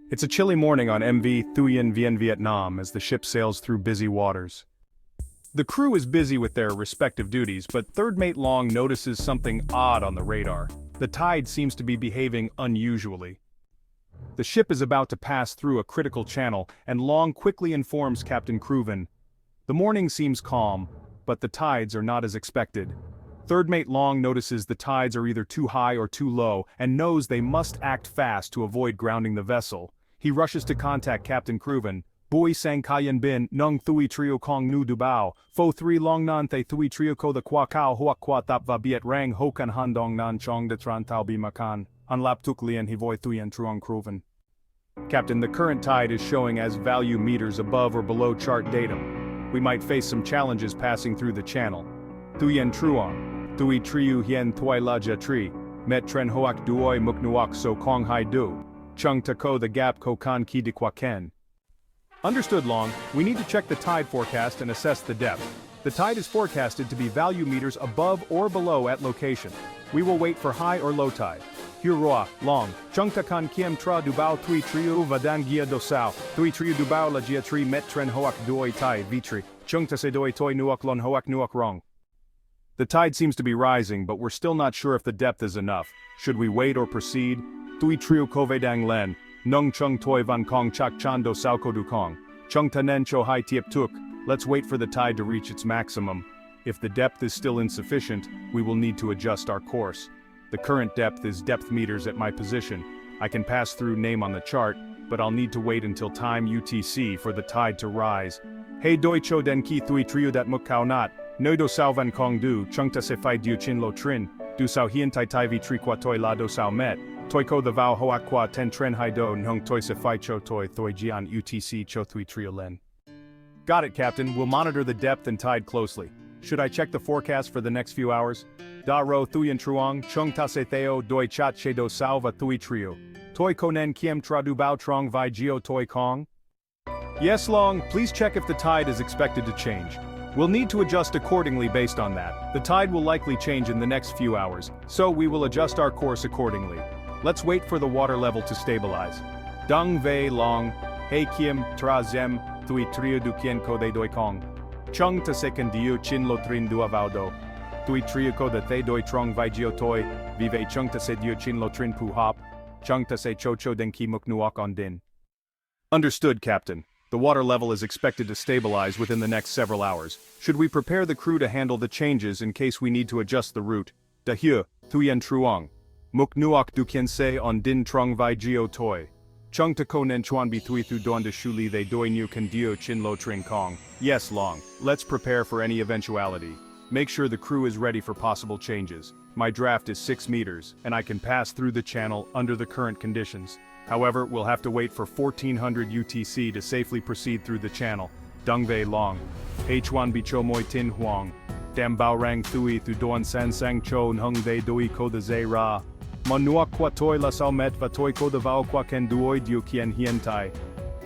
It's a chilly morning on MV Thuyen Vien Vietnam as the ship sails through busy waters. The crew is busy with their respective duties, but third mate Long notices something odd on the radar. The tide seems to be behaving unusually. The ship is about to pass through a critical channel, and Long quickly informs Captain Crewvn. The morning seems calm, but the tides are not as expected. Third mate Long notices the tides are either too high or too low, and knows they must act fast to avoid grounding the vessel. He rushes to contact Captain Crewvn. Bui sang kayan bin, nung thui trio kong nu dubao, fo 3 long nan the thui trio ko the kwa kao huak kwa tap va biet rang hokan handong nan chong de tran tau bi makan, unlap tuk lian hi voi thuyen truong Crewvn. Captain, the current tide is showing as value meters above or below chart datum. We might face some challenges passing through the channel. Thuyen truong, thui triu hien thuai la ja tri, met tren hoak duoi muk nuak so kong hai du, chung ta ko the gap ko kan ki de kwa ken. Understood, Long. We need to check the tide forecast and assess the depth. The tide is forecasted to be value meters above or below at location. We will wait for high or low tide. Huroa, Long, chung ta kan kiem tra dubao thui triu vadan gia do sao, thui triu dubao la gia tri met tren hoak duoi tai vitri, chung ta se doi toi nuak lon hoak nuak rong. The tide seems to be rising, but we're still not sure if the depth is enough. Should we wait or proceed? Thui triu kove dang len. Nung chung toi van kong chak chan do sao ko du kong. Chung tanen cho hai tiep tuk. Let's wait for the tide to reach its maximum. If the depth is still insufficient, we will need to adjust our course. The current depth is depth meters at my position. I can pass through name on the chart, but I'll need to wait until time UTC for the tide to rise. Hey doi cho den ki thui triu dat muk kao nat. No do sao van kong du, chung ta se fai diu chin lo trin. Du sao hien tai tai vi tri qua toi la do sao met. Toi ko the vao hoak qua ten tren hai do nung toi se fai cho toi thoi jian UTC cho thui trio len. Got it, Captain. We'll monitor the depth and tide closely. Should I check the forecast for the next few hours? Da ro thuyen truong, chung ta se theo doi chat che do sao va thui trio. Toi konen kiem tra du bao trong vi geo toi kong? Yes, Long, please check if the tide is expected to change. We'll need to adjust accordingly based on that. The tide will likely change in the next few hours, so we will adjust our course accordingly. Let's wait for the water level to stabilize. Dung vei Long, hei kiem tra zem, thui trio du kien ko de doi kong. Chung ta second diu chin lo trin du avao do. Thui trio ko de the doi trong vi geo toi, vive chung ta se diu chin lo trin pu hop. Chung ta se cho cho den ki muk nuok on din. Understood, Captain. The water level is expected to stabilize within the next several hours. Should we prepare the crew to handle the changes in case we need to adjust the route? Da hu, thuyen truong. Muk nuok du kien se on din trong vi geo toi. Chung ta ko nen chuan bi thui thu don de shuli they doi nu kan dio chin lo tring kong. Yes, Long. Let's prepare for any eventuality. Make sure the crew is ready for possible changes. My draft is 6 meters, and I can pass through the channel under the current conditions. However, we'll have to wait for 1400 UTC to safely proceed through the channel. Dung vei Long. H1 bi cho moi tin huang. Dam bao rang thui thu doan san sang cho hung they doi ko the zay ra. Mon nuak qua toi la sao met va toi ko the vao qua ken duoi diu kien hien tai.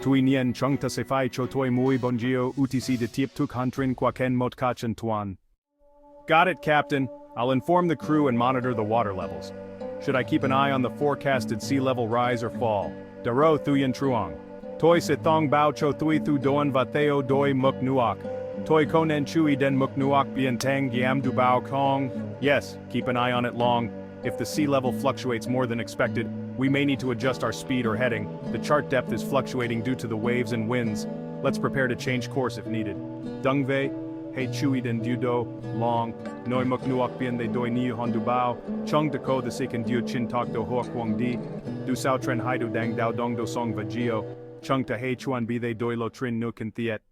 Tui nien chung ta se fai cho toi mui bonjio UTC de tiep tuk hantrin qua ken mot kachan tuan. Got it, Captain. I'll inform the crew and monitor the water levels. Should I keep an eye on the forecasted sea level rise or fall? Daro thuyen truong. Toi se thong bao cho thui thu doan va theo doi muk nuok. Toi konen chui den muk nuok bien tang giam du bao kong. Yes, keep an eye on it, Long. If the sea level fluctuates more than expected, we may need to adjust our speed or heading. The chart depth is fluctuating due to the waves and winds. Let's prepare to change course if needed. Dung vei. Hey chui den dudo, Long, noi muk nuok bien de doi ni hon du bao, chung de ko the second diu chin tok do hoak wong di, du sao tren hai du dang dao dong do song va geo, chung ta hey chuan bi de doi lo trin nu kan thiet.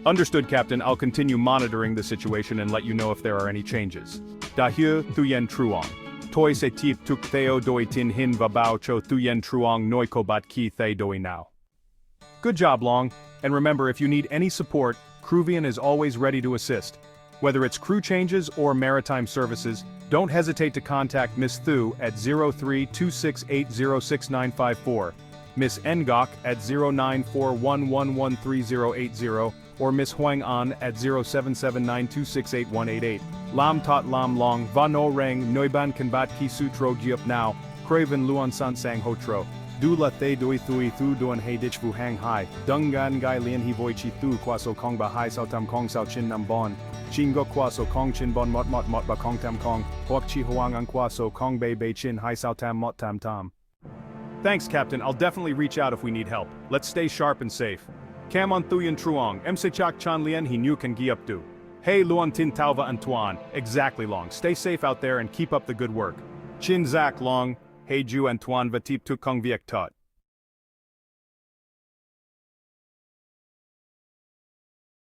Understood, Captain. I'll continue monitoring the situation and let you know if there are any changes. Da hu thuyen truong. Toi se tiep tuk theo doi tin hin va bao cho thuyen truong noi ko bat ki thay doi now. Good job, Long. And remember, if you need any support, Crewvn is always ready to assist. Whether it's crew changes or maritime services, don't hesitate to contact Miss Thu at 03-268-06954, Miss Ngok at 0941113080, or Miss Huang An at 0779268188. Lam Tot Lam Long, Va No Rang, Noiban Kanbat Ki Su Tro Giup Now, Craven Luan San Sang Ho Tro. Du la the doi thui thu duan he dich vu hang hai, dung gan gai lien he voi chi thu qua so kong ba hai sao tam kong sao chin nam bon, chin go qua so kong chin bon mot ba kong tam kong, hoak chi hoang ang qua so kong bei chin hai sao tam mot tam tam. Thanks, Captain. I'll definitely reach out if we need help. Let's stay sharp and safe. Cam on Thuyen Truong, MC Chak Chan Lien he nu can gi up do. Hey Luan Tin Tauva Antoine, exactly Long. Stay safe out there and keep up the good work. Chin Zak Long, hey Ju Antoine Vatip Tu Kong Viek Tut.